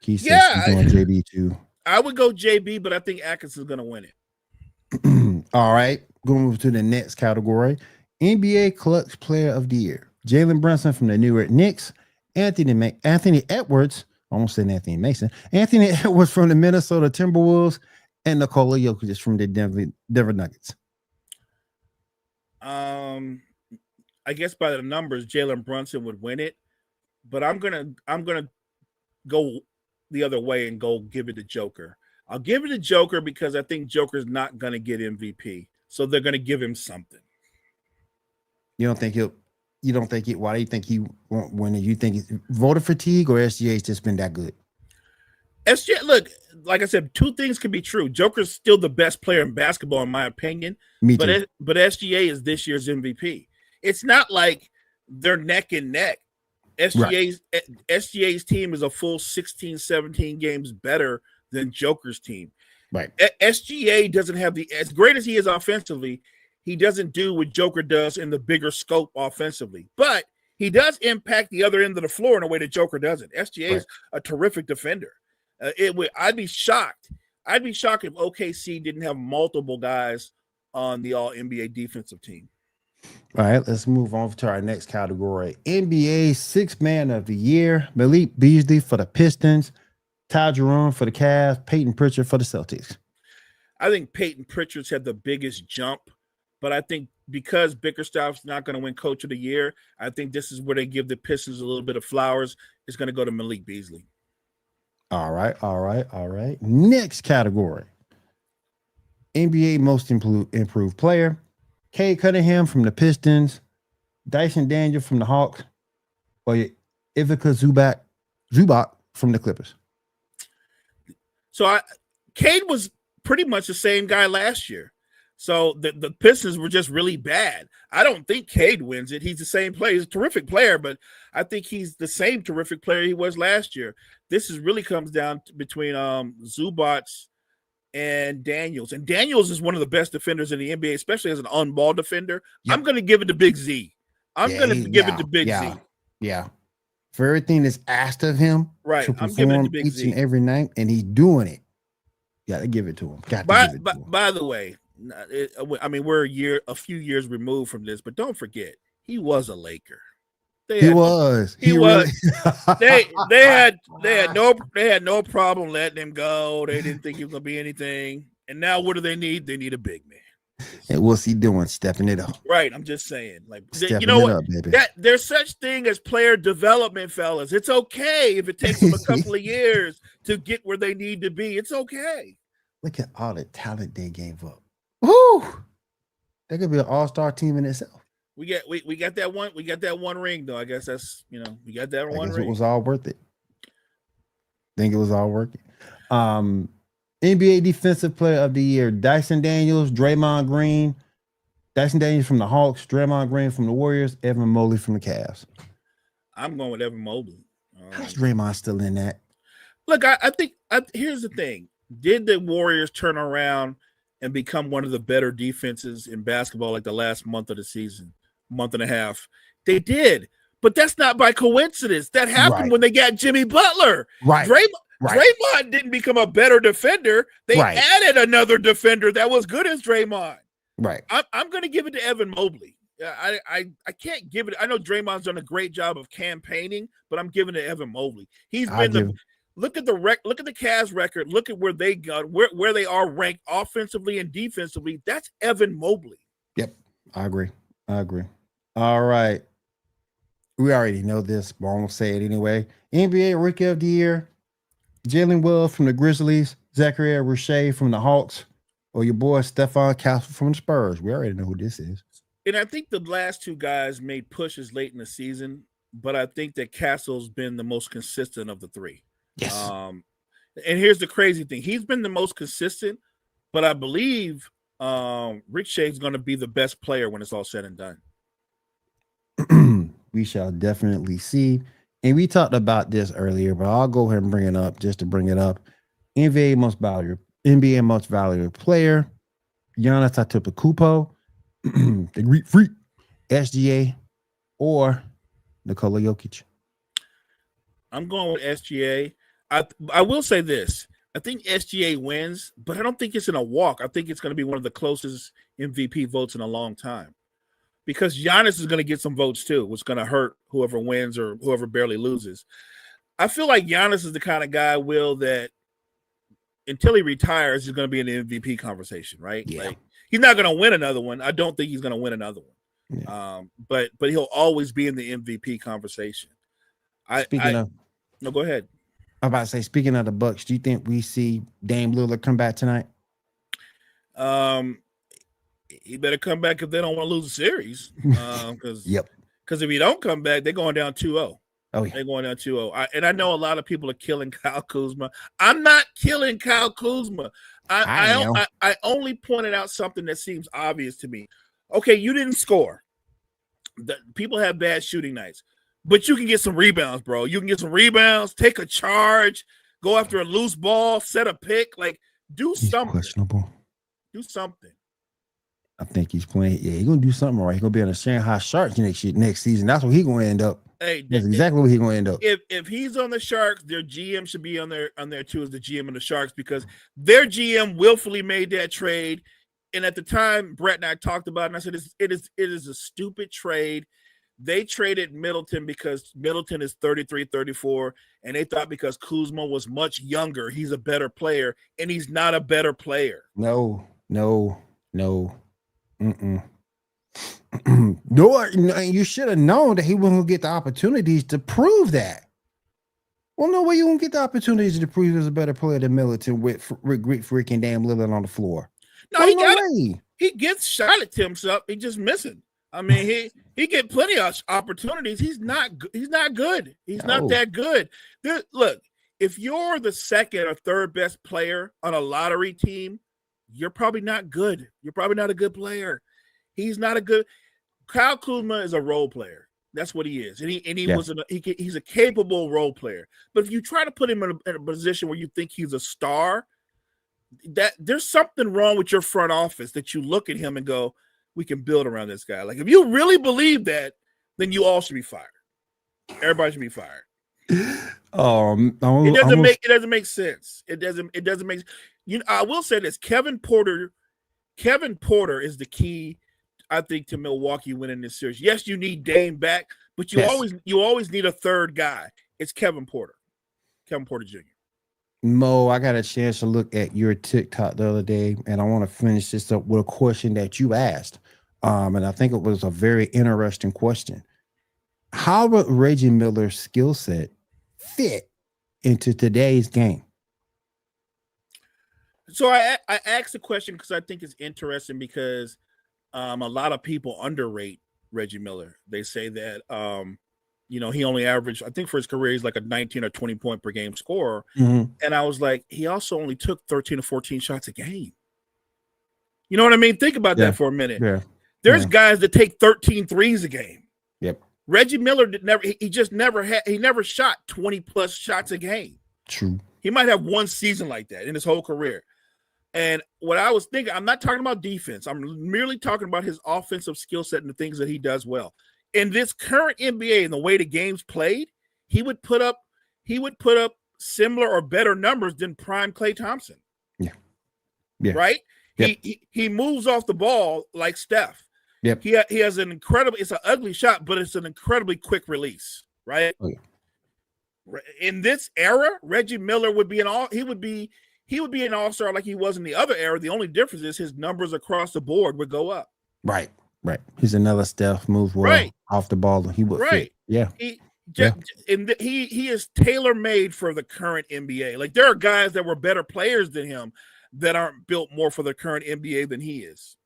He says he's going JB too. I would go JB, but I think Atkinson's going to win it. All right. Going to the next category. NBA Clutch Player of the Year. Jalen Brunson from the New York Knicks. Anthony Edwards. I almost said Anthony Mason. Anthony Edwards from the Minnesota Timberwolves. And Nikola Jokic from the Denver Nuggets. I guess by the numbers, Jalen Brunson would win it. But I'm gonna go the other way and go give it to Joker. I'll give it to Joker because I think Joker's not going to get MVP. So they're going to give him something. Why do you think he won't win it? You think it's voter fatigue or SGA's just been that good? SGA, look, like I said, two things can be true. Joker's still the best player in basketball, in my opinion. Me too. But SGA is this year's MVP. It's not like they're neck and neck. SGA's team is a full 16, 17 games better than Joker's team. Right. SGA doesn't have as great as he is offensively, he doesn't do what Joker does in the bigger scope offensively. But he does impact the other end of the floor in a way that Joker doesn't. SGA is a terrific defender. I'd be shocked. I'd be shocked if OKC didn't have multiple guys on the All-NBA defensive team. All right, let's move on to our next category. NBA Sixth Man of the Year. Malik Beasley for the Pistons. Ty Jerome for the Cavs. Peyton Pritchard for the Celtics. I think Peyton Pritchard's had the biggest jump, but I think because Bickerstaff's not going to win Coach of the Year, I think this is where they give the Pistons a little bit of flowers. It's going to go to Malik Beasley. All right. Next category. NBA Most Improved Player. Cade Cunningham from the Pistons, Dyson Daniel from the Hawks, or Ivica Zubac from the Clippers. So Cade was pretty much the same guy last year. So the Pistons were just really bad. I don't think Cade wins it. He's the same player. He's a terrific player, but I think he's the same terrific player he was last year. This really comes down between Zubac and Daniels. And Daniels is one of the best defenders in the NBA, especially as an on-ball defender. Yep. I'm going to give it to Big Z. I'm going to give it to Big Z. Yeah. For everything that's asked of him, right? I'm giving it to Big each Z and every night, and he's doing it. Got to give it to him. By the way, we're a few years removed from this, but don't forget, he was a Laker. They He had was. he He was. really. They had no problem letting him go. They didn't think he was gonna be anything. And now what do they need? They need a big man. And what's he doing? Stepping it up. Right. I'm just saying. Like you Stepping know it what? up, baby. That there's such thing as player development, fellas. It's okay if it takes them a couple of years to get where they need to be. It's okay. Look at all the talent they gave up. Woo! That could be an all-star team in itself. We got that one ring though. I guess that's we got that one ring. It was all worth it. Think it was all worth it. NBA Defensive Player of the Year: Dyson Daniels, Draymond Green. Dyson Daniels from the Hawks, Draymond Green from the Warriors, Evan Mobley from the Cavs. I'm going with Evan Mobley. How's Draymond still in that? Look, I think here's the thing. Did the Warriors turn around and become one of the better defenses in basketball like the last month of the season, month and a half? They did, but that's not by coincidence. That happened when they got Jimmy Butler. Right. Draymond didn't become a better defender. They added another defender that was good as Draymond. Right. I'm going to give it to Evan Mobley. I can't give it. I know Draymond's done a great job of campaigning, but I'm giving it to Evan Mobley. He's been look at the Cavs record. Look at where they got where they are ranked offensively and defensively. That's Evan Mobley. Yep, I agree. All right, we already know this, but I'm gonna say it anyway. NBA Rookie of the Year: Jalen Wells from the Grizzlies, Zachary Richey from the Hawks, or your boy Stephon Castle from the Spurs. We already know who this is. And I think the last two guys made pushes late in the season, but I think that Castle's been the most consistent of the three. Yes. And here's the crazy thing. He's been the most consistent, but I believe Rick Shade's going to be the best player when it's all said and done. We shall definitely see. And we talked about this earlier, but I'll go ahead and bring it up just to bring it up. NBA most valuable player, Giannis Antetokounmpo, the Greek Freak, SGA, or Nikola Jokic. I'm going with SGA. I will say this. I think SGA wins, but I don't think it's in a walk. I think it's going to be one of the closest MVP votes in a long time. Because Giannis is going to get some votes too, which is going to hurt whoever wins or whoever barely loses. I feel like Giannis is the kind of guy, Will, that until he retires, he's going to be in the MVP conversation, right? Yeah. Like, he's not going to win another one. I don't think he's going to win another one. Yeah. But he'll always be in the MVP conversation. No, go ahead. I'm about to say, speaking of the Bucks, do you think we see Dame Lillard come back tonight? He better come back if they don't want to lose the series. Because if he don't come back, they're going down 2-0. Oh, yeah. They're going down 2-0. And I know a lot of people are killing Kyle Kuzma. I'm not killing Kyle Kuzma. I only pointed out something that seems obvious to me. Okay, you didn't score. People have bad shooting nights. But you can get some rebounds, bro. You can get some rebounds, take a charge, go after a loose ball, set a pick. Like, do something. Questionable. Do something. I think he's playing. Yeah, he's gonna do something right. He's gonna be on the Shanghai Sharks next season. That's what he's gonna end up. Hey, that's exactly what he's gonna end up. If he's on the Sharks, their GM should be on there too as the GM of the Sharks, because their GM willfully made that trade. And at the time, Brett and I talked about it, and I said it is a stupid trade. They traded Middleton because Middleton is 33, 34, and they thought because Kuzma was much younger, he's a better player, and he's not a better player. No. No, you should have known that he wasn't going to get the opportunities to prove that. Well, no way you won't get the opportunities to prove he's a better player than Middleton with Greek freaking damn Lillard on the floor. No, he gets shot at himself. He's just missing. I mean, he get plenty of opportunities. He's not good. He's not that good. Look, if you're the second or third best player on a lottery team, you're probably not good. You're probably not a good player. He's not a good. Kyle Kuzma is a role player. That's what he is, and he's a capable role player. But if you try to put him in a position where you think he's a star, that there's something wrong with your front office that you look at him and go, we can build around this guy. Like, if you really believe that, then you all should be fired. Everybody should be fired. It doesn't make sense. It doesn't make. I will say this: Kevin Porter is the key I think, to Milwaukee winning this series. Yes, you need Dame back, but you Yes. always need a third guy. It's Kevin Porter Jr. Mo, I got a chance to look at your TikTok the other day, and I want to finish this up with a question that you asked. And I think it was a very interesting question. How would Reggie Miller's skill set fit into today's game? So I asked the question because I think it's interesting because a lot of people underrate Reggie Miller. They say that he only averaged, I think for his career, he's like a 19 or 20 point per game scorer. Mm-hmm. And I was like, he also only took 13 or 14 shots a game. You know what I mean? Think about that for a minute. Yeah. There's guys that take 13 threes a game. Yep. Reggie Miller never shot 20 plus shots a game. True. He might have one season like that in his whole career. And what I was thinking, I'm not talking about defense. I'm merely talking about his offensive skill set and the things that he does well. In this current NBA and the way the game's played, he would put up similar or better numbers than prime Klay Thompson. Yeah. Yeah. Right? Yep. He moves off the ball like Steph. Yep. He has it's an ugly shot, but it's an incredibly quick release, right? Oh, yeah. In this era, Reggie Miller would be an all-star like he was in the other era. The only difference is his numbers across the board would go up. Right. He's another Steph move well off the ball. He would fit. Yeah. He is tailor-made for the current NBA. Like, there are guys that were better players than him that aren't built more for the current NBA than he is.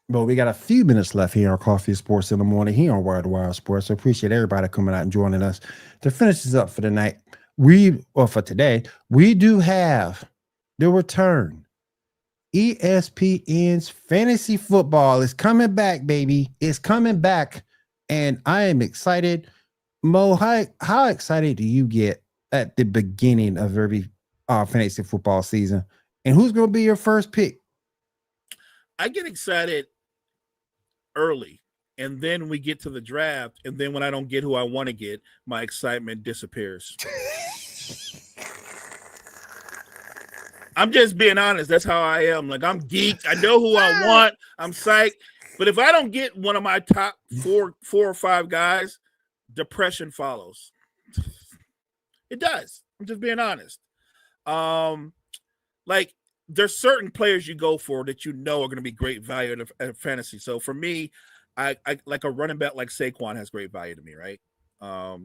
But we got a few minutes left here on Coffee Sports in the Morning here on Wire to Wire Sports. So appreciate everybody coming out and joining us to finish this up for the night. For today, we do have the return. ESPN's fantasy football is coming back, baby. It's coming back, and I am excited. Mo, how excited do you get at the beginning of every fantasy football season? And who's going to be your first pick? I get excited early, and then we get to the draft, and then when I don't get who I want to get, my excitement disappears. I'm just being honest. That's how I am. Like, I'm geeked. I know who I want. I'm psyched. But if I don't get one of my top four or five guys, depression follows. It does. I'm just being honest. Like, there's certain players you go for that you know are going to be great value at fantasy. So for me, I like a running back like Saquon has great value to me, right? A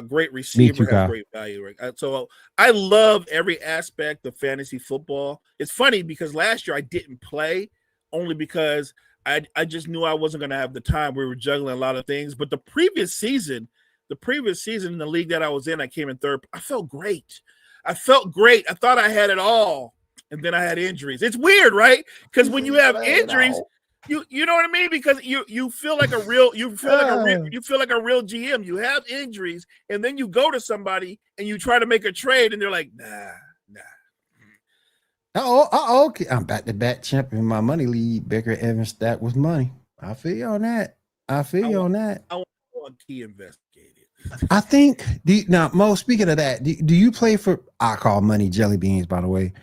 great receiver has great value, right? So I love every aspect of fantasy football. It's funny because last year I didn't play only because I just knew I wasn't going to have the time. We were juggling a lot of things. But the previous season in the league that I was in, I came in third. I felt great. I thought I had it all, and then I had injuries. It's weird, right? Because when you have injuries, you know what I mean? Because you feel like a real GM. You have injuries, and then you go to somebody and you try to make a trade, and they're like, nah. Okay. I'm back-to-back champion in my money league. Baker Evans stacked with money. I feel you on that. I want key investigated. I think now, Mo, speaking of that, do you play for, I call money jelly beans, by the way,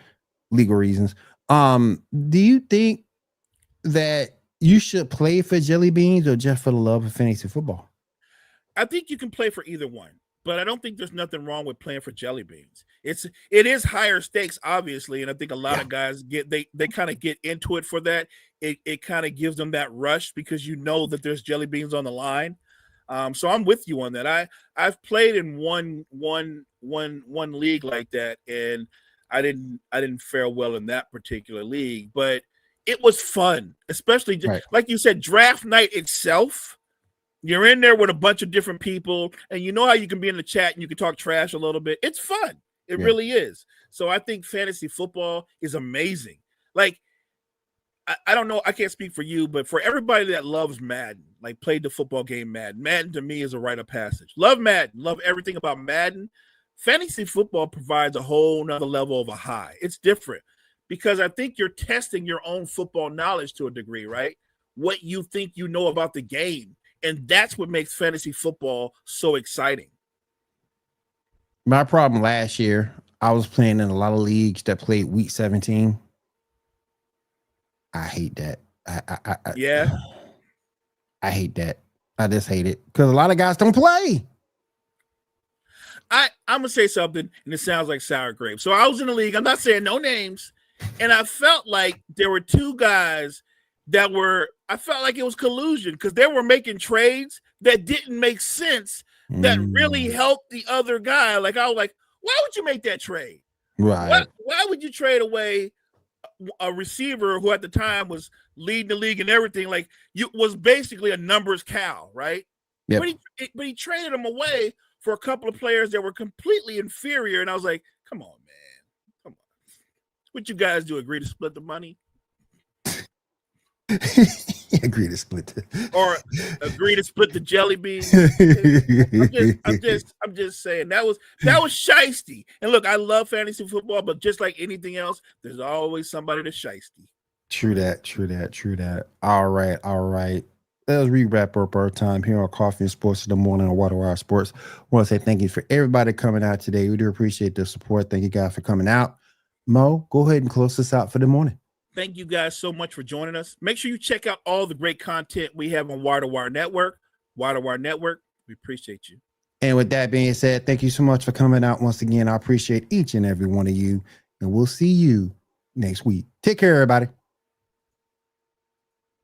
legal reasons. Do you think that you should play for jelly beans or just for the love of fantasy football? I think you can play for either one, but I don't think there's nothing wrong with playing for jelly beans. It is higher stakes, obviously, and I think a lot of guys they kind of get into it for that. It kind of gives them that rush because you know that there's jelly beans on the line. So I'm with you on that. I've played in one league like that, and I didn't fare well in that particular league, but it was fun, especially like you said, draft night itself. You're in there with a bunch of different people, and you know how you can be in the chat and you can talk trash a little bit. It's fun. It really is. So I think fantasy football is amazing. Like, I don't know. I can't speak for you, but for everybody that loves Madden, like played the football game Madden to me is a rite of passage. Love Madden. Love everything about Madden. Fantasy football provides a whole nother level of a high. It's different because I think you're testing your own football knowledge to a degree, right? What you think you know about the game. And that's what makes fantasy football so exciting. My problem last year, I was playing in a lot of leagues that played week 17. I hate that. Yeah. I hate that. I just hate it because a lot of guys don't play. I'm gonna say something, and it sounds like sour grapes. So I was in the league. I'm not saying no names, and I felt like there were two guys that were. I felt like it was collusion because they were making trades that didn't make sense. That really helped the other guy. Like I was like, why would you make that trade? Right. Why would you trade away a receiver who at the time was leading the league and everything? Like you was basically a numbers cow, right? Yep. But he traded him away for a couple of players that were completely inferior. And I was like, come on, man. Come on. What you guys do? Agree to split the money? Agree to split or agree to split the jelly beans? I'm just saying that was shiesty. And look, I love fantasy football, but just like anything else, there's always somebody that's shiesty. True that. All right. Let's wrap up our time here on Coffee and Sports in the Morning on Water Wire Sports. I want to say thank you for everybody coming out today. We do appreciate the support. Thank you guys for coming out. Mo, go ahead and close this out for the morning. Thank you guys so much for joining us. Make sure you check out all the great content we have on Wire to Wire Network. Wire to Wire Network, we appreciate you. And with that being said, thank you so much for coming out once again. I appreciate each and every one of you. And we'll see you next week. Take care, everybody.